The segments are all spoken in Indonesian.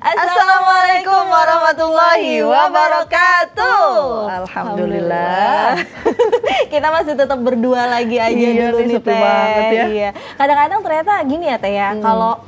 Assalamualaikum warahmatullahi wabarakatuh. Alhamdulillah. Kita masih tetap berdua lagi aja dulu nih sepi banget ya. Iya. Kadang-kadang ternyata gini ya Teh ya, kalau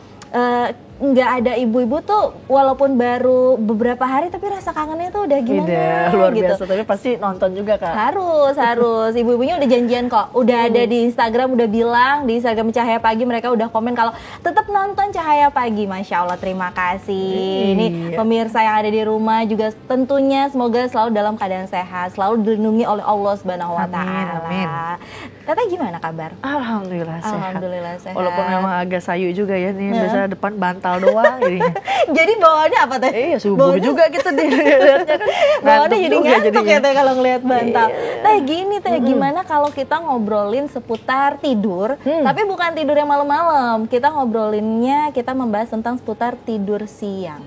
nggak ada ibu-ibu tuh walaupun baru beberapa hari tapi rasa kangennya tuh udah gimana luar gitu. biasa, tapi pasti nonton juga Kak. Harus ibu-ibunya udah janjian kok, udah ada di Instagram, udah bilang di Instagram Cahaya Pagi, mereka udah komen kalau tetap nonton Cahaya Pagi. Masya Allah, terima kasih. Ini pemirsa yang ada di rumah juga tentunya semoga selalu dalam keadaan sehat, selalu dilindungi oleh Allah Subhanahu Wa Taala. Amin. Teteh gimana kabar? Alhamdulillah sehat. sehat. Walaupun memang agak sayu juga ya nih, biasanya depan bantal doang jadinya. Jadi bawaannya apa Teh? Iya, subuh juga kita dilihatnya kan. Bawaannya jadi ngantuk ya Teh kalau ngelihat bantal. Iya. Teh gini Teh, gimana kalau kita ngobrolin seputar tidur, tapi bukan tidur yang malam-malam. Kita ngobrolinnya, kita membahas tentang seputar tidur siang.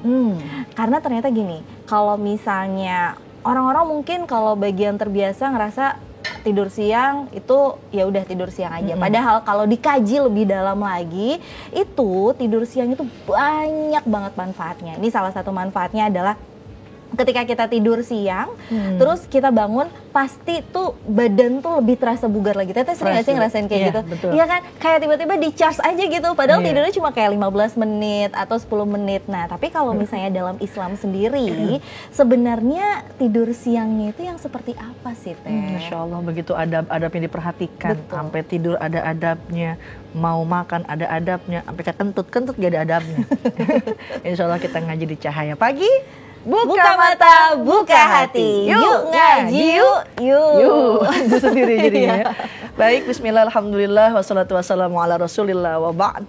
Karena ternyata gini, kalau misalnya orang-orang mungkin kalau bagian terbiasa ngerasa tidur siang itu ya udah tidur siang aja. Padahal kalau dikaji lebih dalam lagi, itu tidur siang itu banyak banget manfaatnya. Ini salah satu manfaatnya adalah ketika kita tidur siang, terus kita bangun, pasti tuh badan tuh lebih terasa bugar lagi. Teteh sering nggak sih ngerasain kayak gitu? Iya kan? Kayak tiba-tiba di charge aja gitu, padahal tidurnya cuma kayak 15 menit atau 10 menit. Nah, tapi kalau misalnya dalam Islam sendiri, sebenarnya tidur siangnya itu yang seperti apa sih Teh? Masya Allah, begitu adab-adabnya diperhatikan. Sampai tidur ada adabnya, mau makan ada adabnya, sampai kentut gak ada adabnya. Insya Allah kita ngaji di Cahaya Pagi. Buka mata, buka hati. Yuk ngaji, yuk. Itu sendiri jadinya. Baik, bismillah, alhamdulillah, wassalatu wassalamu ala rasulillah wa ba'd.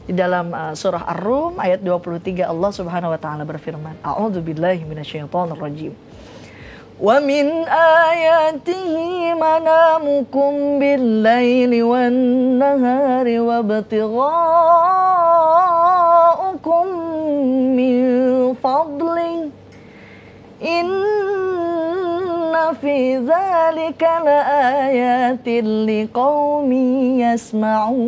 Di dalam surah Ar-Rum ayat 23 Allah Subhanahu wa taala berfirman, A'udzubillahi minasyaitonir rajim. Wa min ayatihi manamukum bil-laili wan-nahari wa ibtigha'ukum min fadli. Inna fi dzalika laayatin liqaumin yasma'un.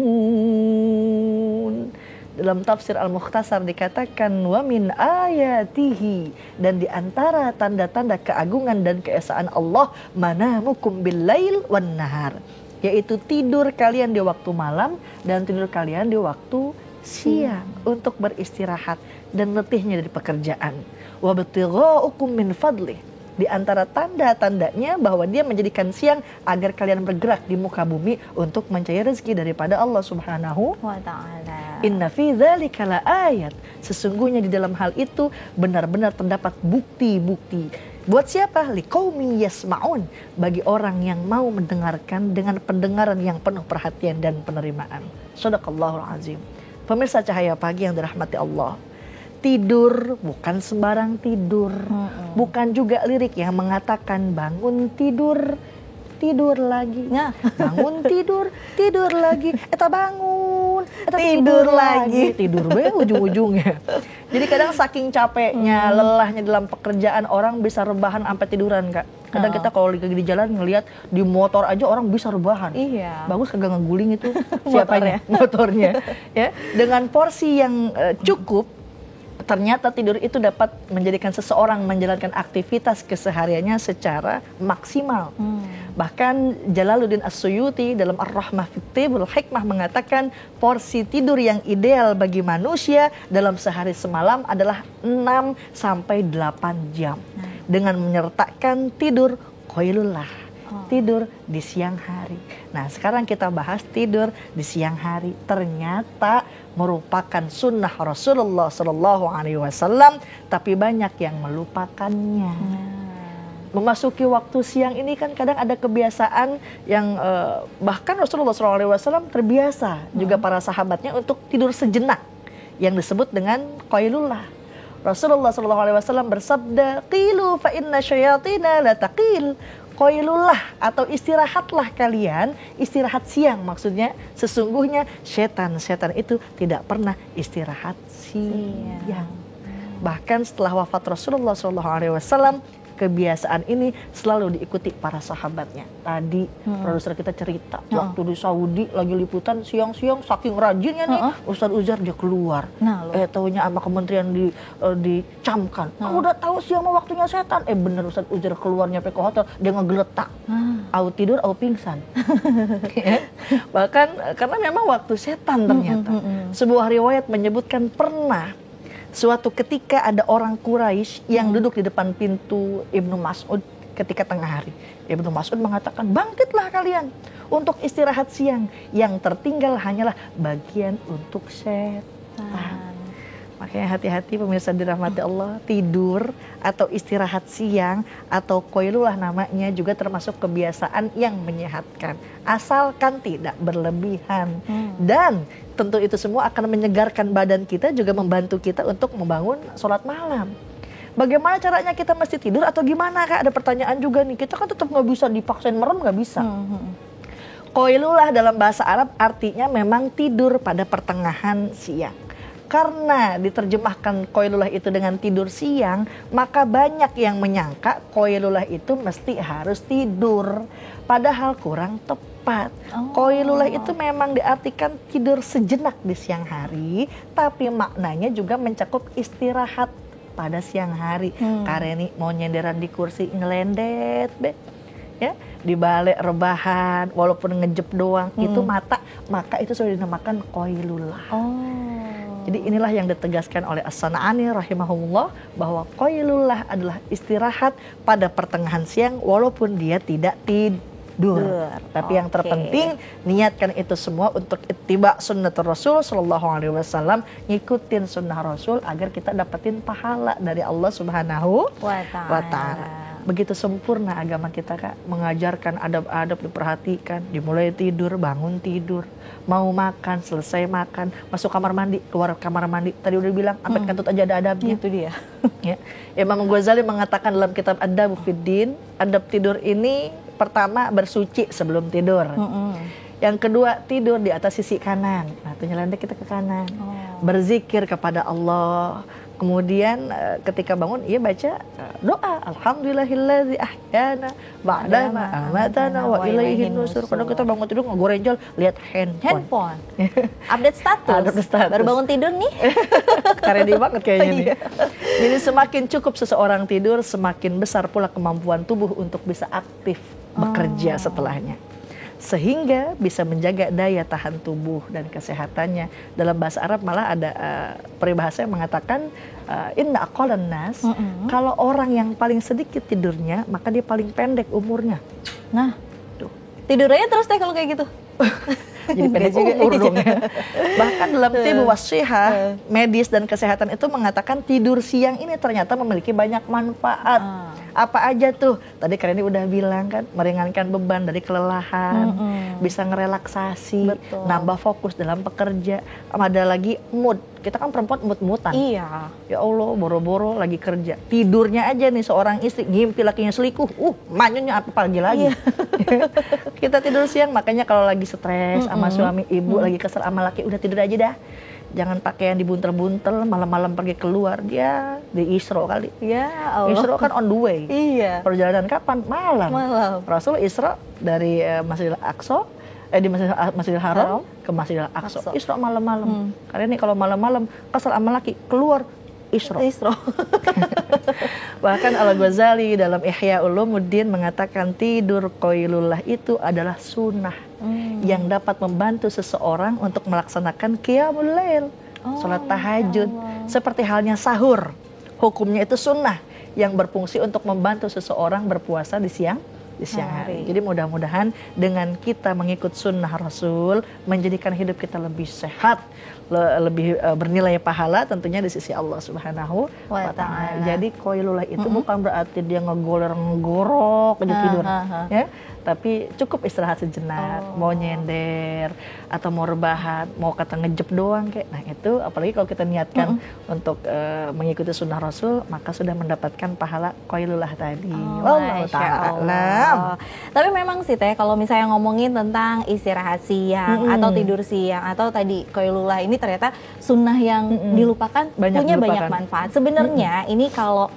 Dalam tafsir Al-Mukhtasar dikatakan wa min ayatihi, dan di antara tanda-tanda keagungan dan keesaan Allah, manamukum bil-lail wan nahar, yaitu tidur kalian di waktu malam dan tidur kalian di waktu siang untuk beristirahat dan letihnya dari pekerjaan. Wa batiga'ukum min fadli, di antara tanda-tandanya bahwa dia menjadikan siang agar kalian bergerak di muka bumi untuk mencari rezeki daripada Allah Subhanahu wa taala. Inna fi dzalika laayat, sesungguhnya di dalam hal itu benar-benar terdapat bukti-bukti. Buat siapa? Liqaumin yasma'un, bagi orang yang mau mendengarkan dengan pendengaran yang penuh perhatian dan penerimaan. Shadaqallahul azim. Pemirsa Cahaya Pagi yang dirahmati Allah, tidur bukan sembarang tidur. Bukan juga lirik yang mengatakan bangun tidur, tidur lagi. Bangun tidur, tidur lagi. Eta bangun, eta tidur lagi. Tidur be ujung-ujungnya. Jadi kadang saking capeknya, lelahnya dalam pekerjaan, orang bisa rebahan sampai tiduran Kak. Kadang kita kalau lagi di jalan ngelihat di motor aja orang bisa rebahan. Iya. Bagus kagak ngeguling itu siapanya? Motornya. Ya, dengan porsi yang cukup, ternyata tidur itu dapat menjadikan seseorang menjalankan aktivitas kesehariannya secara maksimal. Bahkan Jalaluddin As-Suyuti dalam Ar-Rahmah fi Tibul Hikmah mengatakan porsi tidur yang ideal bagi manusia dalam sehari semalam adalah 6 sampai 8 jam. Dengan menyertakan tidur qailullah, tidur di siang hari. Nah, sekarang kita bahas tidur di siang hari. Ternyata merupakan sunnah Rasulullah SAW, tapi banyak yang melupakannya. Memasuki waktu siang ini kan kadang ada kebiasaan yang bahkan Rasulullah SAW terbiasa juga para sahabatnya untuk tidur sejenak, yang disebut dengan qailullah. Rasulullah SAW bersabda, qilu fa inna syayatina la taqil. Qailullah atau istirahatlah kalian, istirahat siang maksudnya, sesungguhnya setan itu tidak pernah istirahat siang. Bahkan setelah wafat Rasulullah SAW, kebiasaan ini selalu diikuti para sahabatnya. Tadi produser kita cerita waktu di Saudi lagi liputan siang-siang saking rajinnya nih Ustadz Uzair dia keluar. Taunya sama kementerian dicamkan. Udah tahu siang mah waktunya setan. Bener Ustadz Uzair keluarnya ke hotel dia ngegeletak. Au tidur au pingsan. Bahkan karena memang waktu setan ternyata. Sebuah riwayat menyebutkan pernah suatu ketika ada orang Quraisy yang duduk di depan pintu Ibnu Mas'ud ketika tengah hari. Ibnu Mas'ud mengatakan, bangkitlah kalian untuk istirahat siang. Yang tertinggal hanyalah bagian untuk setan. Makanya hati-hati pemirsa dirahmati Allah, tidur atau istirahat siang atau qailulah namanya juga termasuk kebiasaan yang menyehatkan. Asalkan tidak berlebihan. Dan tentu itu semua akan menyegarkan badan kita, juga membantu kita untuk membangun sholat malam. Bagaimana caranya kita mesti tidur atau gimana Kak? Ada pertanyaan juga nih, kita kan tetap nggak bisa dipaksain merem, nggak bisa. Qailulah dalam bahasa Arab artinya memang tidur pada pertengahan siang. Karena diterjemahkan qailulah itu dengan tidur siang, maka banyak yang menyangka qailulah itu mesti harus tidur. Padahal kurang tepat. Qailulah itu memang diartikan tidur sejenak di siang hari, tapi maknanya juga mencakup istirahat pada siang hari. Kareni mau nyenderan di kursi ngelendet, ya, di balik rebahan, walaupun ngejep doang, itu maka itu sudah dinamakan qailulah. Jadi inilah yang ditegaskan oleh As-San'ani rahimahullah, bahwa qailulah adalah istirahat pada pertengahan siang walaupun dia tidak tidur. Tapi yang terpenting niatkan itu semua untuk ittiba sunnatur Rasul sallallahu alaihi wasallam, ngikutin sunnah Rasul agar kita dapetin pahala dari Allah Subhanahu wa taala. Begitu sempurna agama kita Kak, mengajarkan adab-adab diperhatikan, dimulai tidur, bangun tidur, mau makan, selesai makan, masuk kamar mandi, keluar kamar mandi. Tadi udah bilang, sampai kentut aja ada adabnya. Itu dia. Ya. Imam Ghazali mengatakan dalam kitab Adab Fiddin, adab tidur ini pertama bersuci sebelum tidur. Yang kedua, tidur di atas sisi kanan. Nah, itu nyelendek kita ke kanan. Berzikir kepada Allah. Kemudian ketika bangun, ia baca doa, alhamdulillahilladzi ahyana ba'dama amatana wa ilaihin nusur. Kadang kita bangun tidur ngogorenjol, lihat handphone. Update status. Baru bangun tidur nih. Karedi banget kayaknya nih. Jadi semakin cukup seseorang tidur, semakin besar pula kemampuan tubuh untuk bisa aktif bekerja setelahnya. Sehingga bisa menjaga daya tahan tubuh dan kesehatannya. Dalam bahasa Arab malah ada peribahasa yang mengatakan inna aqallan nas, kalau orang yang paling sedikit tidurnya maka dia paling pendek umurnya. Nah, tuh. Tidur aja terus deh kalau kayak gitu. Jadi pendek umur dong ya. Bahkan dalam tibu wasihah medis dan kesehatan itu mengatakan tidur siang ini ternyata memiliki banyak manfaat. Apa aja tuh? Tadi Kareni udah bilang kan, meringankan beban dari kelelahan, bisa ngerelaksasi, nambah fokus dalam bekerja. Ada lagi mood. Kita kan perempuan mood-moodan. Iya. Ya Allah, boro-boro lagi kerja. Tidurnya aja nih seorang istri ngimpi lakinya selingkuh. manyunnya apa pagi lagi. Kita tidur siang, makanya kalau lagi stres sama suami, ibu lagi kesel sama laki, udah tidur aja dah. Jangan pakai yang dibuntel-buntel, malam-malam pergi keluar, dia di Isra kali. Ya Allah. Isra kan on the way. Iya. Perjalanan kapan? Malam. Rasul Isra dari Masjidil Aqsa, di Masjidil Haram ke Masjidil Aqsa. Isra malam-malam. Karena ini kalau malam-malam kesel sama laki, keluar Isra. Bahkan Al-Ghazali dalam Ihya Ulumuddin mengatakan tidur qailullah itu adalah sunnah yang dapat membantu seseorang untuk melaksanakan qiyamul lail, salat tahajud. Seperti halnya sahur, hukumnya itu sunnah yang berfungsi untuk membantu seseorang berpuasa di siang hari. Jadi mudah-mudahan dengan kita mengikut sunnah Rasul menjadikan hidup kita lebih sehat, lebih bernilai pahala tentunya di sisi Allah Subhanahu wa taala. Jadi qailullah itu bukan berarti dia ngegorok aja tidur, ya. Tapi cukup istirahat sejenak, mau nyender atau mau rebahan, mau kata ngejep doang kayak. Nah itu apalagi kalau kita niatkan untuk mengikuti sunnah Rasul, maka sudah mendapatkan pahala qailullah tadi. Wallahu ta'ala. Tapi memang sih Teh, kalau misalnya ngomongin tentang istirahat siang atau tidur siang atau tadi qailullah ini ternyata sunnah yang dilupakan punya banyak manfaat. Sebenarnya ini kalau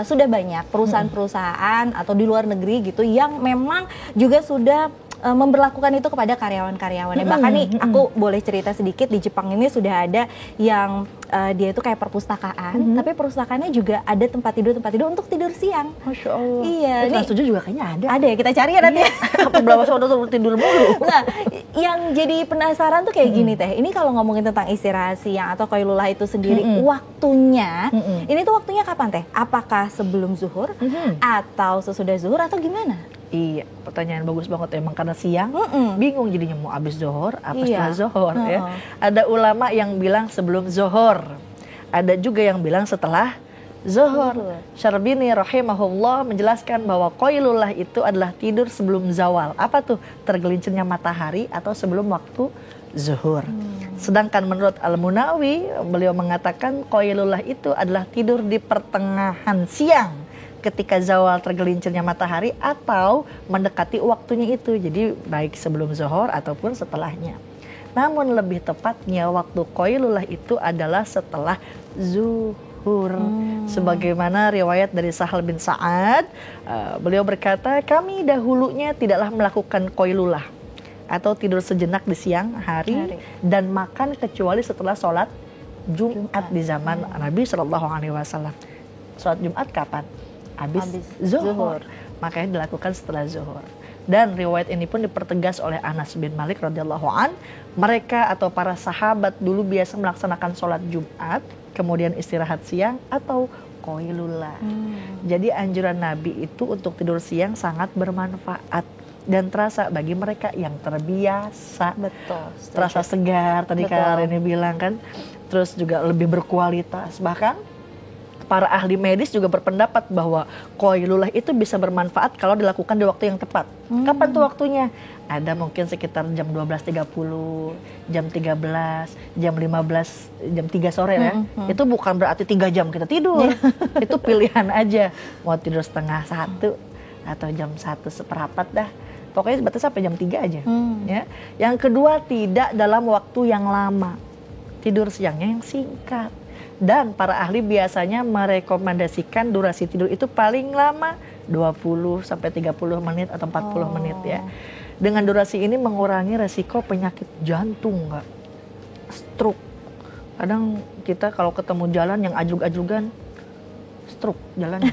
sudah banyak perusahaan-perusahaan atau di luar negeri gitu yang memang juga sudah memberlakukan itu kepada karyawan-karyawannya. Bahkan nih aku boleh cerita sedikit, di Jepang ini sudah ada yang dia itu kayak perpustakaan, tapi perpustakaannya juga ada tempat tidur untuk tidur siang. Masya Allah. Iya. Trans 7 juga kayaknya ada. Ada ya, kita cari ya nanti. Apa berapa sono tuh tidur mulu. Nah, yang jadi penasaran tuh kayak gini teh. Ini kalau ngomongin tentang istirahat siang atau qailullah itu sendiri, waktunya, ini tuh waktunya kapan teh? Apakah sebelum zuhur atau sesudah zuhur atau gimana? Iya, pertanyaan bagus banget emang, karena siang bingung jadinya mau habis zuhur apa setelah zuhur ya. Ada ulama yang bilang sebelum zuhur, ada juga yang bilang setelah zuhur. Syarbini rahimahullah menjelaskan bahwa qailullah itu adalah tidur sebelum zawal. Apa tuh? Tergelincirnya matahari atau sebelum waktu zuhur. Sedangkan menurut Al-Munawi, beliau mengatakan qailullah itu adalah tidur di pertengahan siang ketika zawal tergelincirnya matahari atau mendekati waktunya itu. Jadi baik sebelum zuhur ataupun setelahnya. Namun lebih tepatnya waktu qailullah itu adalah setelah zuhur. Sebagaimana riwayat dari Sahal bin Sa'ad, beliau berkata, kami dahulunya tidaklah melakukan qailullah atau tidur sejenak di siang hari dan makan kecuali setelah sholat Jumat di zaman Nabi SAW. Sholat Jumat kapan? Habis zuhur. Makanya dilakukan setelah zuhur. Dan riwayat ini pun dipertegas oleh Anas bin Malik radhiyallahu an. Mereka atau para sahabat dulu biasa melaksanakan sholat Jumat, kemudian istirahat siang atau qailullah. Jadi anjuran Nabi itu untuk tidur siang sangat bermanfaat dan terasa bagi mereka yang terbiasa. Betul. Terasa segar, tadi Kak Reni bilang kan. Terus juga lebih berkualitas. Bahkan para ahli medis juga berpendapat bahwa qailullah itu bisa bermanfaat kalau dilakukan di waktu yang tepat. Kapan tuh waktunya? Ada mungkin sekitar jam 12.30, jam 13, jam 15, jam 3 sore ya. Itu bukan berarti 3 jam kita tidur. Itu pilihan aja. Mau tidur setengah 1 atau jam 1:15 dah. Pokoknya batas sampai jam 3 aja. Ya. Yang kedua, tidak dalam waktu yang lama. Tidur siangnya yang singkat. Dan para ahli biasanya merekomendasikan durasi tidur itu paling lama 20 sampai 30 menit atau 40 menit ya. Dengan durasi ini mengurangi resiko penyakit jantung, enggak, stroke. Kadang kita kalau ketemu jalan yang ajlug-ajlugan, stroke jalannya.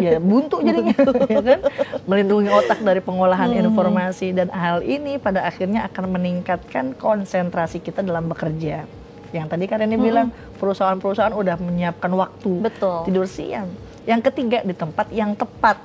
Ya buntu jadinya, ya kan? Melindungi otak dari pengolahan informasi, dan hal ini pada akhirnya akan meningkatkan konsentrasi kita dalam bekerja. Yang tadi Kak Reni bilang, perusahaan-perusahaan udah menyiapkan waktu tidur siang. Yang ketiga, di tempat yang tepat.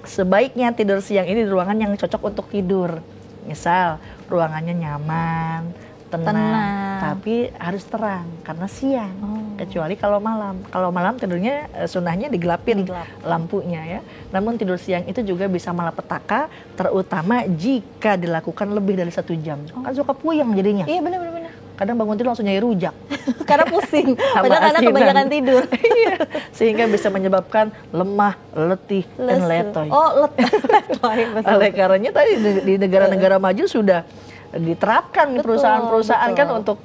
Sebaiknya tidur siang ini di ruangan yang cocok untuk tidur. Misal, ruangannya nyaman, tenang. Tapi harus terang, karena siang. Kecuali kalau malam. Kalau malam tidurnya, sunnahnya digelapin lampunya ya. Namun tidur siang itu juga bisa malapetaka, terutama jika dilakukan lebih dari 1 jam. Kan suka puyeng jadinya. Iya, benar-benar. Kadang bangun tidur langsung nyari rujak. Karena pusing, padahal karena kebanyakan tidur. Sehingga bisa menyebabkan lemah, letih, dan letoy. Letoy. Oleh karenanya tadi di negara-negara maju sudah diterapkan perusahaan-perusahaan kan untuk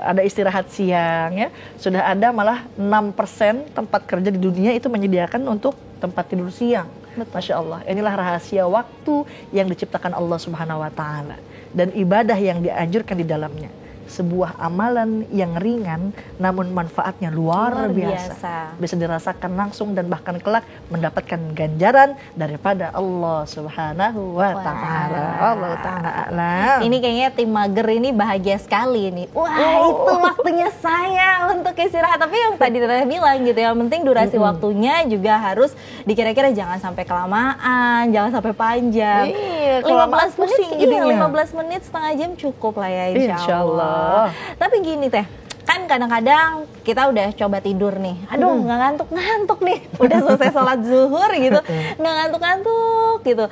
ada istirahat siang ya. Sudah ada malah 6% tempat kerja di dunia itu menyediakan untuk tempat tidur siang. Masya Allah, inilah rahasia waktu yang diciptakan Allah Subhanahu wa Ta'ala, dan ibadah yang dianjurkan di dalamnya. Sebuah amalan yang ringan namun manfaatnya luar biasa. Bisa dirasakan langsung dan bahkan kelak mendapatkan ganjaran daripada Allah Subhanahu wa Ta'ala. Allah Ta'ala. Ini kayaknya tim mager ini bahagia sekali nih. Wah, itu waktunya saya untuk istirahat. Tapi yang tadi Teh bilang gitu, yang penting durasi waktunya juga harus dikira-kira, jangan sampai kelamaan, jangan sampai panjang. Iya, 15 menit setengah jam cukup lah ya, insya Allah. Tapi gini Teh, kan kadang-kadang kita udah coba tidur nih, aduh nggak ngantuk-ngantuk nih, udah selesai sholat zuhur gitu, nggak ngantuk-ngantuk gitu,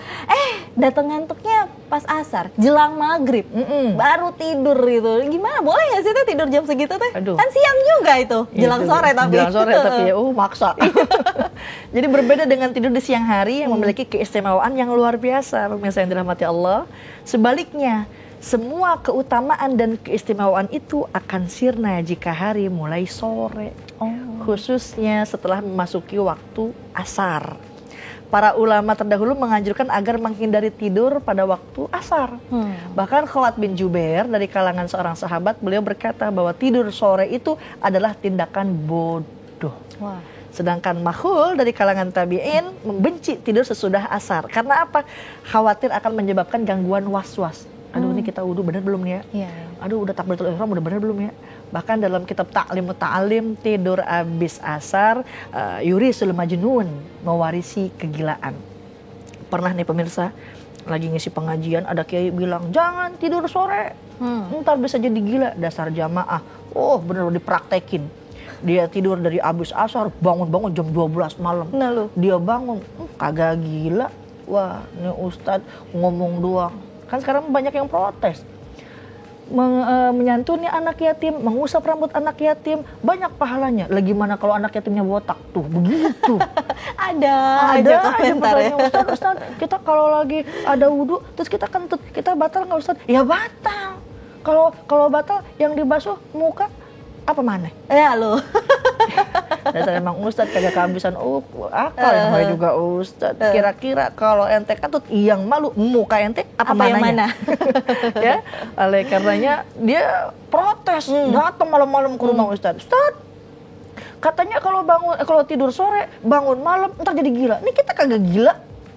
datang ngantuknya pas asar, jelang maghrib, baru tidur gitu. Gimana, boleh nggak sih Teh tidur jam segitu Teh? Kan siang juga itu, jelang sore tapi. Jelang sore tapi ya, maksa. Jadi berbeda dengan tidur di siang hari yang memiliki keistimewaan yang luar biasa, pemirsa yang dirahmati Allah. Sebaliknya, semua keutamaan dan keistimewaan itu akan sirna jika hari mulai sore. Khususnya setelah memasuki waktu asar. Para ulama terdahulu menganjurkan agar menghindari tidur pada waktu asar. Bahkan Khalid bin Jubair dari kalangan seorang sahabat, beliau berkata bahwa tidur sore itu adalah tindakan bodoh. Sedangkan Makhul dari kalangan tabi'in membenci tidur sesudah asar. Karena apa? Khawatir akan menyebabkan gangguan was-was. Aduh, ini kita wudhu benar belum nih ya? Aduh, udah takbiratul ihram udah benar belum ya? Bahkan dalam kitab Ta'lim tidur abis asar yurisul majnun, mewarisi kegilaan. Pernah nih pemirsa, lagi ngisi pengajian ada kiai bilang jangan tidur sore, ntar bisa jadi gila. Dasar jamaah, bener dipraktekin. Dia tidur dari abis asar, bangun-bangun jam 12 malam. Nah lu, Dia bangun, kagak gila. Wah, ini Ustadz ngomong doang. Kan sekarang banyak yang protes. Menyantuni anak yatim, mengusap rambut anak yatim, banyak pahalanya. Lagi mana kalau anak yatimnya botak tuh, begitu. ada aja komentar ya. Ustaz, kita kalau lagi ada wudhu, terus kita kentut, kita batal nggak Ustaz? Ya batal. Kalau batal, yang dibasuh muka apa mana? Ya lu. Dasar emang Ustadz kagak kehabisan akal yang baik juga Ustadz. Kira-kira kalau ente kentut yang malu muka ente apa mananya? Yang mana? Ya, oleh karenanya dia protes, datang malam-malam ke rumah Ustadz. Ustadz, katanya kalau tidur sore bangun malam ntar jadi gila. Nih kita kagak gila.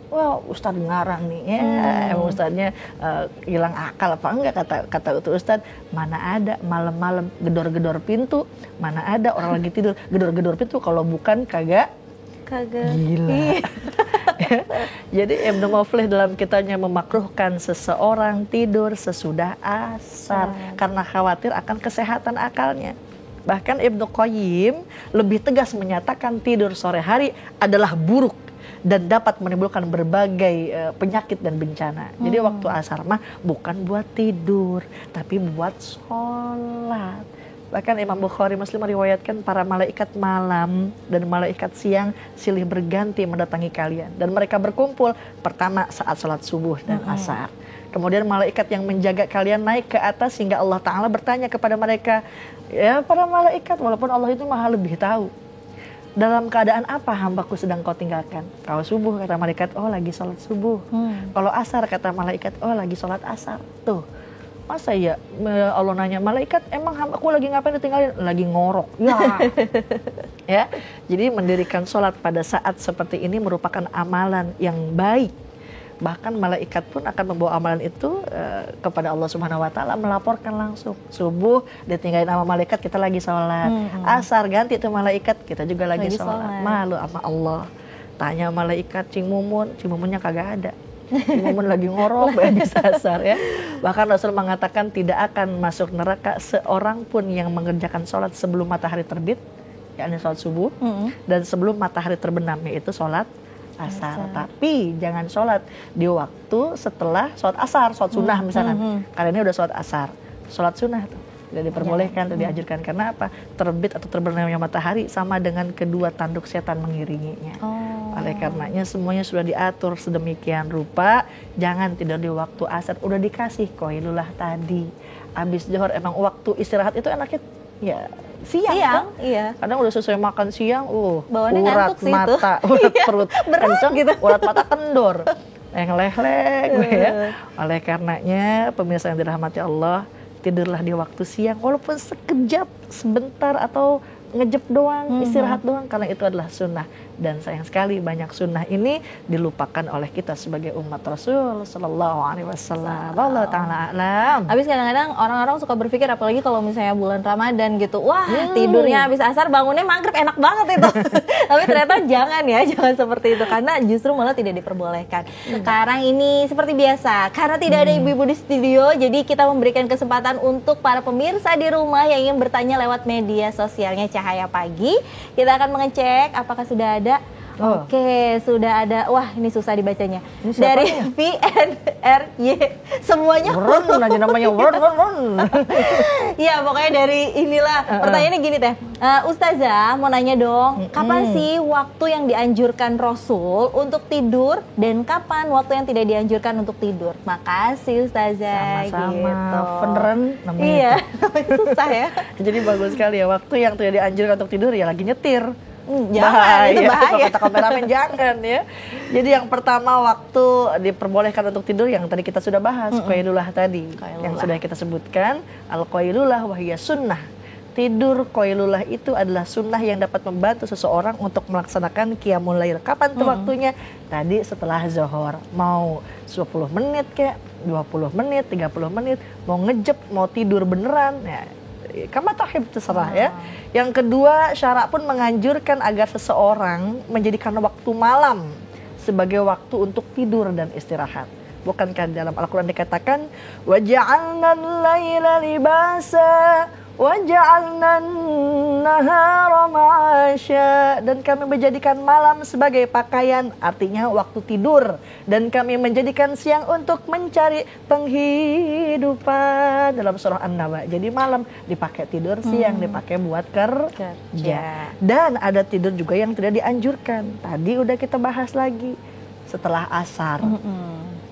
Wah, Ustadz ngarang nih ya, emang Ustadznya hilang akal apa enggak, kata itu Ustadz, mana ada malam-malam gedor-gedor pintu, mana ada orang lagi tidur gedor-gedor pintu, kalau bukan kagak gila. Jadi Ibnu Muflih dalam kitabnya memakruhkan seseorang tidur sesudah asar karena khawatir akan kesehatan akalnya. Bahkan Ibnu Qayyim lebih tegas menyatakan tidur sore hari adalah buruk dan dapat menimbulkan berbagai penyakit dan bencana. Jadi waktu asar mah bukan buat tidur, tapi buat sholat. Bahkan Imam Bukhari Muslim meriwayatkan para malaikat malam dan malaikat siang silih berganti mendatangi kalian. Dan mereka berkumpul pertama saat sholat subuh dan asar. Kemudian malaikat yang menjaga kalian naik ke atas hingga Allah Ta'ala bertanya kepada mereka, ya para malaikat, walaupun Allah itu maha lebih tahu, dalam keadaan apa hambaku sedang kau tinggalkan? Kalau subuh kata malaikat, lagi sholat subuh. Kalau asar kata malaikat, lagi sholat asar. Tuh, masa ya Allah nanya malaikat, emang hambaku lagi ngapain ditinggalin? Lagi ngorok. Ya, jadi mendirikan sholat pada saat seperti ini merupakan amalan yang baik. Bahkan malaikat pun akan membawa amalan itu kepada Allah Subhanahu Wa Taala, melaporkan langsung. Subuh ditinggalin sama malaikat, kita lagi sholat. Asar ganti tuh malaikat, kita juga lagi sholat. Malu sama Allah. Tanya malaikat, Cing Mumunnya kagak ada. Cing Mumun lagi ngorok habis asar ya. Bahkan Rasul mengatakan tidak akan masuk neraka seorang pun yang mengerjakan sholat sebelum matahari terbit, yakni sholat subuh, dan sebelum matahari terbenam, yaitu sholat asar. Tapi jangan sholat di waktu setelah sholat asar, sholat sunnah misalkan. Karena ini udah sholat asar, sholat sunnah tuh tidak diperbolehkan, tidak dianjurkan. Karena apa? Terbit atau terbenamnya matahari sama dengan kedua tanduk setan mengiringinya. Oleh karenanya semuanya sudah diatur sedemikian rupa. Jangan tidur di waktu asar. Udah dikasih koilulah tadi. Abis zuhur emang waktu istirahat itu enaknya ya siang kan? Iya. Kadang udah selesai makan siang, bawaannya urat ngantuk sih mata, urat perut kenceng gitu, urat mata kendor, leh-leh ya. Oleh karenanya pemirsa yang dirahmati Allah, tidurlah di waktu siang, walaupun sekejap, sebentar atau ngejep doang, istirahat doang, karena itu adalah sunnah. Dan sayang sekali banyak sunnah ini dilupakan oleh kita sebagai umat Rasul Sallallahu Alaihi Wasallam. Allah Ta'ala alam. Habis kadang-kadang orang-orang suka berpikir, apalagi kalau misalnya bulan Ramadan gitu, wah tidurnya habis asar bangunnya maghrib enak banget itu. Tapi ternyata jangan seperti itu, karena justru malah tidak diperbolehkan. Sekarang ini seperti biasa, karena tidak ada ibu-ibu di studio, jadi kita memberikan kesempatan untuk para pemirsa di rumah yang ingin bertanya lewat media sosialnya Cahaya Pagi. Kita akan mengecek apakah sudah ada Oke, sudah ada. Wah, ini susah dibacanya. Ini siapa Dari ya? VNRY. Semuanya Run aja namanya run. Iya, pokoknya dari inilah. Pertanyaannya gini teh. Ustazah mau nanya dong, kapan sih waktu yang dianjurkan Rasul untuk tidur dan kapan waktu yang tidak dianjurkan untuk tidur? Makasih Ustazah. Sama-sama. Gitu. Beneran namanya. Iya, susah ya. Jadi bagus sekali ya, waktu yang tidak dianjurkan untuk tidur ya lagi nyetir. Jangan, itu bahaya. Kata kameramen jangan ya. Jadi yang pertama waktu diperbolehkan untuk tidur yang tadi kita sudah bahas, qailulah tadi. Yang sudah kita sebutkan, al-qailulah wahiyya sunnah. Tidur qailulah itu adalah sunnah yang dapat membantu seseorang untuk melaksanakan qiyamul lail. Kapan tuh waktunya? Tadi setelah zuhur. Mau 10 menit kayak 20 menit, 30 menit, mau ngejep, mau tidur beneran ya. Kama tahib terserah ya. Yang kedua, syara pun menganjurkan agar seseorang menjadikan waktu malam sebagai waktu untuk tidur dan istirahat. Bukankah dalam Al-Quran dikatakan waja'alna al-laila libasa waja'alna an-nahara ma'asya, dan kami menjadikan malam sebagai pakaian, artinya waktu tidur, dan kami menjadikan siang untuk mencari penghidupan dalam surah An-Naba. Jadi malam dipakai tidur, siang dipakai buat kerja. Dan ada tidur juga yang tidak dianjurkan. Tadi udah kita bahas lagi setelah asar.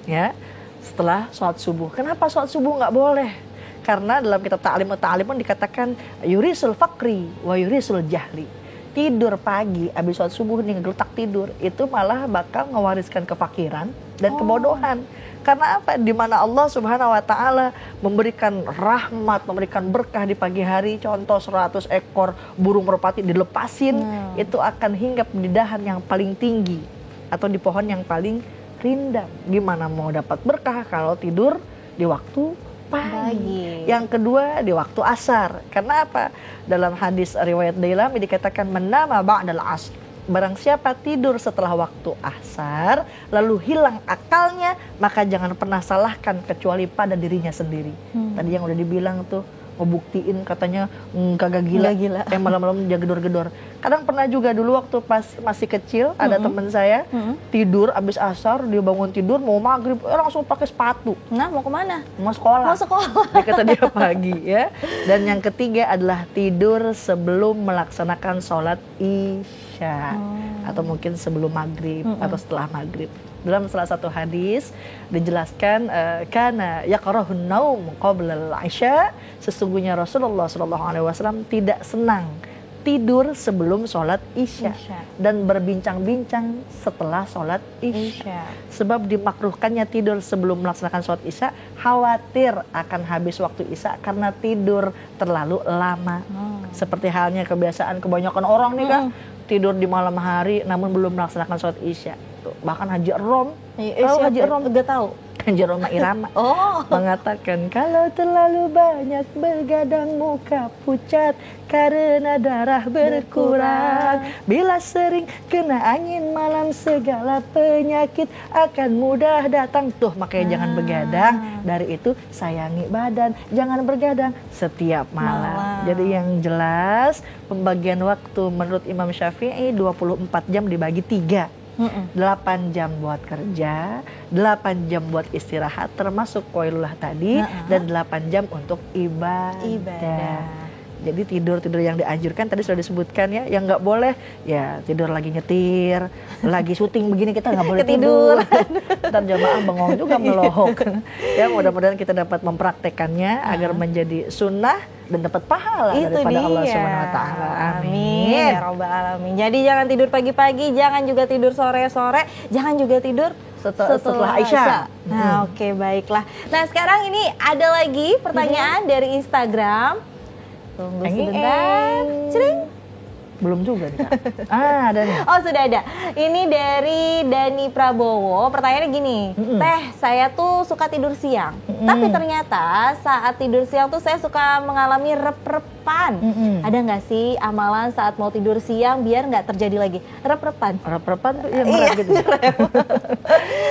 Ya, setelah sholat subuh. Kenapa sholat subuh nggak boleh? Karena dalam kitab ta'lim pun dikatakan yurisul fakri wa yurisul jahli. Tidur pagi habis sholat subuh nih ngegeletak tidur itu malah bakal mewariskan kefakiran dan kebodohan. Karena apa? Di mana Allah Subhanahu wa taala memberikan rahmat, memberikan berkah di pagi hari, contoh 100 ekor burung merpati dilepasin, itu akan hinggap di dahan yang paling tinggi atau di pohon yang paling rindang. Gimana mau dapat berkah kalau tidur di waktu pagi. Yang kedua di waktu asar. Karena apa? Dalam hadis riwayat Dailami dikatakan menama ba'dal asr. Barang siapa tidur setelah waktu asar lalu hilang akalnya, maka jangan pernah salahkan kecuali pada dirinya sendiri. Tadi yang udah dibilang tuh, ngebuktiin katanya kagak gila. Malam-malam dia gedor-gedor. Kadang pernah juga dulu waktu pas masih kecil ada teman saya tidur abis asar, dia bangun tidur mau maghrib langsung pakai sepatu. Nah, mau kemana? Mau sekolah. Dia kata dia pagi ya. Dan yang ketiga adalah tidur sebelum melaksanakan sholat isya atau mungkin sebelum maghrib atau setelah maghrib. Dalam salah satu hadis dijelaskan kana yaqrahun naum qabla al-isya, sesungguhnya Rasulullah SAW tidak senang tidur sebelum sholat isya dan berbincang-bincang setelah sholat isya. Sebab dimakruhkannya tidur sebelum melaksanakan sholat isya, khawatir akan habis waktu isya karena tidur terlalu lama. Seperti halnya kebiasaan kebanyakan orang nih Kak, tidur di malam hari namun belum melaksanakan sholat isya. Bahkan Haji Rom, tahu Haji Rom? Gak tahu. Haji Roma Irama mengatakan kalau terlalu banyak begadang muka pucat karena darah berkurang, bila sering kena angin malam segala penyakit akan mudah datang. Tuh makanya jangan begadang, dari itu sayangi badan, jangan bergadang setiap malam. Jadi yang jelas pembagian waktu menurut Imam Syafi'i 24 jam dibagi 3. 8 jam buat kerja, 8 jam buat istirahat termasuk qailullah tadi, dan 8 jam untuk ibadah. Jadi tidur yang dianjurkan tadi sudah disebutkan ya. Yang nggak boleh ya tidur lagi nyetir, lagi syuting begini kita nggak boleh tidur. Ntar jamaah bengong juga melohok. Ya mudah-mudahan kita dapat mempraktekannya agar menjadi sunnah dan dapat pahala daripada Allah Subhanahu wa taala. Amin. Ya rabbal alamin. Jadi jangan tidur pagi-pagi, jangan juga tidur sore-sore, jangan juga tidur setelah Isya. Nah, oke, baiklah. Nah, sekarang ini ada lagi pertanyaan dari Instagram. Tunggu sebentar. Cering. Belum juga nih Kak. Ada nih. Oh, sudah ada. Ini dari Dani Prabowo. Pertanyaannya gini, Teh, saya tuh suka tidur siang. Tapi ternyata saat tidur siang tuh saya suka mengalami rep-rep rep-repan. Ada nggak sih amalan saat mau tidur siang biar nggak terjadi lagi? Rep-repan. Rep-repan tuh ya ngerep gitu.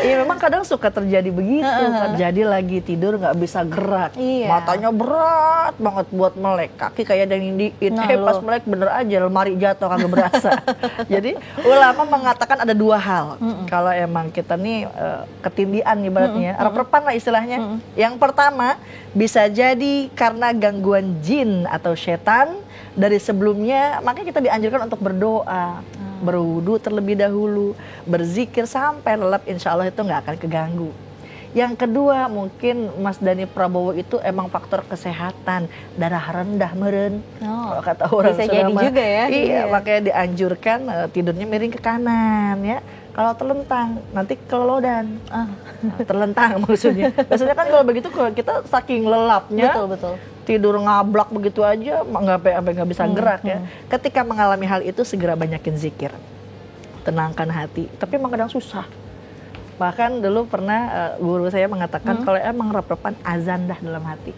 Iya memang kadang suka terjadi begitu. Terjadi lagi tidur nggak bisa gerak. Matanya berat banget buat melek. Kaki kayak ada yang indiin. Pas melek bener aja lemari jatuh kagak berasa. Jadi ulama mengatakan ada dua hal. Kalau emang kita nih ketindian ibaratnya. Rep-repan lah istilahnya. Yang pertama bisa jadi karena gangguan jin atau setan dari sebelumnya, makanya kita dianjurkan untuk berdoa, berwudu terlebih dahulu, berzikir sampai lelap, insya Allah itu nggak akan keganggu. Yang kedua mungkin Mas Dhani Prabowo itu emang faktor kesehatan, darah rendah meren, kalau kata orang bisa jadi juga ya. Iya, makanya dianjurkan tidurnya miring ke kanan ya. Kalau terlentang nanti kelodan. Terlentang maksudnya. Biasanya kan kalau begitu kita saking lelapnya, betul. tidur ngablak begitu aja nggak bisa gerak ya. Ketika mengalami hal itu segera banyakin zikir, tenangkan hati. Tapi emang kadang susah. Bahkan dulu pernah guru saya mengatakan kalau emang rep-repan azan dah dalam hati,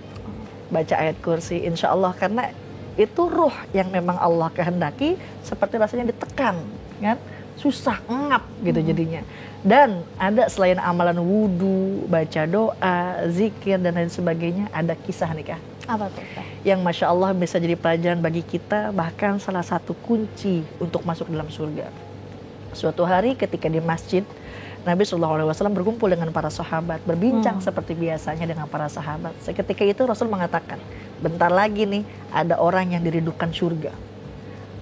baca ayat kursi, insya Allah, karena itu ruh yang memang Allah kehendaki, seperti rasanya ditekan kan, susah ngap gitu jadinya. Dan ada selain amalan wudu, baca doa, zikir dan lain sebagainya, ada kisah nikah. Apa tuh? Yang Masya Allah bisa jadi pelajaran bagi kita, bahkan salah satu kunci untuk masuk dalam surga. Suatu hari ketika di masjid, Nabi SAW berkumpul dengan para sahabat, berbincang seperti biasanya dengan para sahabat. Seketika itu Rasul mengatakan, bentar lagi nih ada orang yang dirindukan surga.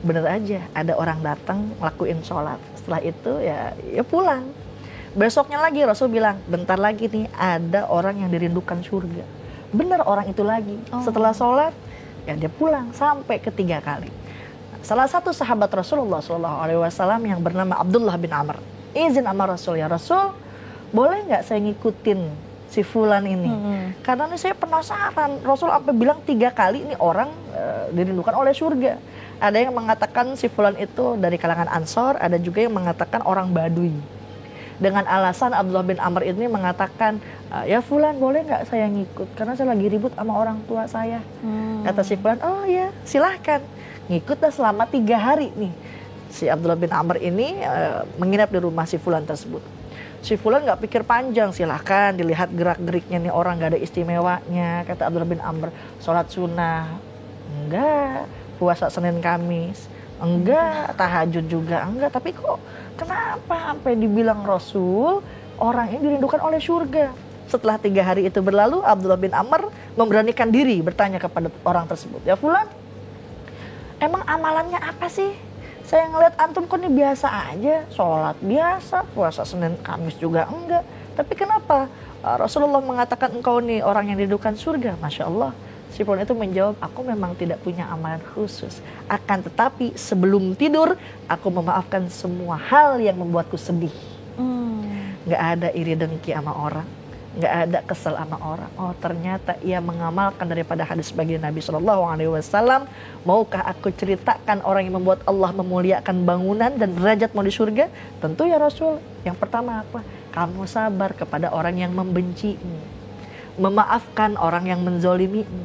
Bener aja, ada orang datang lakuin sholat. Setelah itu ya pulang. Besoknya lagi Rasul bilang, bentar lagi nih ada orang yang dirindukan surga. Bener orang itu lagi. Setelah sholat, ya dia pulang sampai ketiga kali. Salah satu sahabat Rasulullah SAW yang bernama Abdullah bin Amr, izin sama Rasul, ya Rasul, boleh nggak saya ngikutin si fulan ini? Karena ini saya penasaran. Rasul sampai bilang 3 kali ini orang dirindukan oleh surga. Ada yang mengatakan si fulan itu dari kalangan Ansor, ada juga yang mengatakan orang Baduy. Dengan alasan Abdullah bin Amr ini mengatakan, ya fulan boleh nggak saya ngikut? Karena saya lagi ribut sama orang tua saya. Kata si fulan, oh ya silahkan. Ngikutlah selama 3 hari nih. Si Abdullah bin Amr ini menginap di rumah si fulan tersebut. Si fulan nggak pikir panjang, silahkan dilihat gerak-geriknya nih orang, nggak ada istimewanya. Kata Abdullah bin Amr, sholat sunnah enggak, puasa Senin Kamis enggak, tahajud juga enggak. Tapi kok kenapa sampai dibilang Rasul orang ini dirindukan oleh surga? Setelah 3 hari itu berlalu, Abdullah bin Amr memberanikan diri bertanya kepada orang tersebut, ya fulan, emang amalannya apa sih? Saya ngeliat antum kok ini biasa aja, sholat biasa, puasa Senin Kamis juga enggak. Tapi kenapa Rasulullah mengatakan engkau nih orang yang dirindukan surga? Masya Allah. Si perempuan itu menjawab, aku memang tidak punya amalan khusus. Akan tetapi sebelum tidur, aku memaafkan semua hal yang membuatku sedih. Gak ada iri dengki sama orang, gak ada kesel sama orang. Oh ternyata ia mengamalkan daripada hadis baginda Nabi SAW. Maukah aku ceritakan orang yang membuat Allah memuliakan bangunan dan derajatmu di surga? Tentu ya Rasul. Yang pertama apa? Kamu sabar kepada orang yang membencimu, memaafkan orang yang menzolimimu,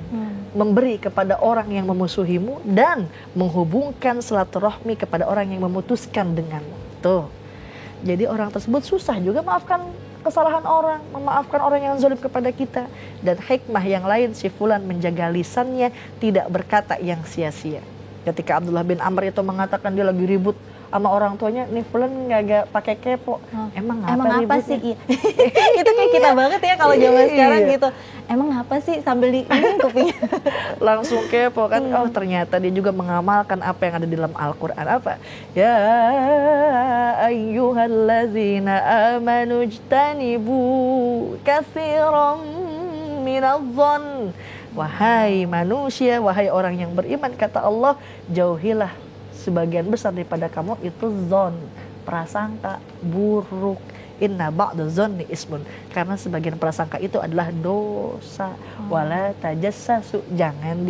memberi kepada orang yang memusuhimu, dan menghubungkan silaturahmi kepada orang yang memutuskan denganmu. Tuh. Jadi orang tersebut susah juga maafkan kesalahan orang, memaafkan orang yang zalim kepada kita. Dan hikmah yang lain, si fulan menjaga lisannya tidak berkata yang sia-sia. Ketika Abdullah bin Amr itu mengatakan dia lagi ribut sama orang tuanya, nih fulan nggak pakai kepo. Emang apa sih? Itu kayak kita banget ya kalau zaman sekarang gitu. Emang apa sih sambil di kupingnya? Langsung kepo kan. Oh ternyata dia juga mengamalkan apa yang ada di dalam Al-Quran. Apa? Ya ayyuhallazina amanu ijtanibu katsiran minadh-dhann. Wahai manusia, wahai orang yang beriman, kata Allah, jauhilah sebagian besar daripada kamu itu zon, prasangka buruk. Inna ba'dadz-dzanni ismun. Karena sebagian prasangka itu adalah dosa. Wala tajassasu, jangan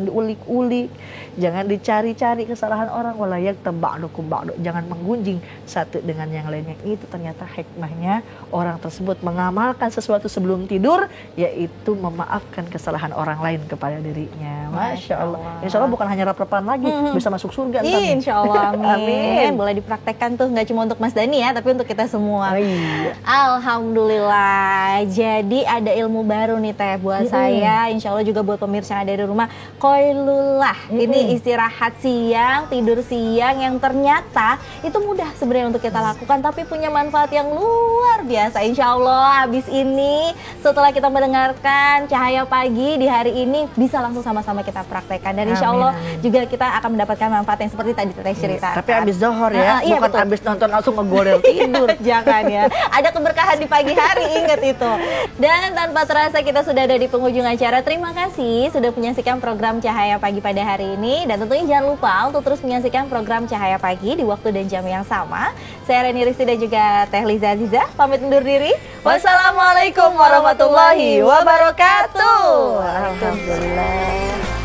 diulik-ulik, jangan dicari-cari kesalahan orang. Wala yaghtab ba'dukum ba'du, jangan menggunjing satu dengan yang lainnya. Itu ternyata hikmahnya orang tersebut mengamalkan sesuatu sebelum tidur, yaitu memaafkan kesalahan orang lain kepada dirinya. Masya Allah. Insya Allah bukan hanya rap-rapan lagi, bisa masuk surga. Insya Allah, amin. Amin. Boleh dipraktekkan tuh, nggak cuma untuk Mas Dani ya, tapi untuk kita semua. Iya. Alhamdulillah. Jadi ada ilmu baru nih Teh buat saya, insya Allah juga buat pemirsa yang ada di rumah. Qailullah, ini istirahat siang, tidur siang yang ternyata itu mudah sebenarnya untuk kita lakukan, tapi punya manfaat yang luar biasa. Insya Allah habis ini setelah kita mendengarkan Cahaya Pagi di hari ini bisa langsung sama-sama kita praktekkan, dan insya Allah juga kita akan mendapatkan manfaat yang seperti tadi Teh cerita. Tapi habis zuhur ya, iya, bukan betul. habis nonton langsung ngegorel tidur. Jangan ya, ada keberkahan di pagi hari, ingat itu. Dan tanpa terasa kita sudah ada di penghujung acara. Terima kasih sudah menyaksikan program Cahaya Pagi pada hari ini, dan tentunya jangan lupa untuk terus menyaksikan program Cahaya Pagi di waktu dan jam yang sama. Saya Reni Risti dan juga Teh Liza Aziza pamit undur diri. Wassalamualaikum warahmatullahi wabarakatuh. Alhamdulillah.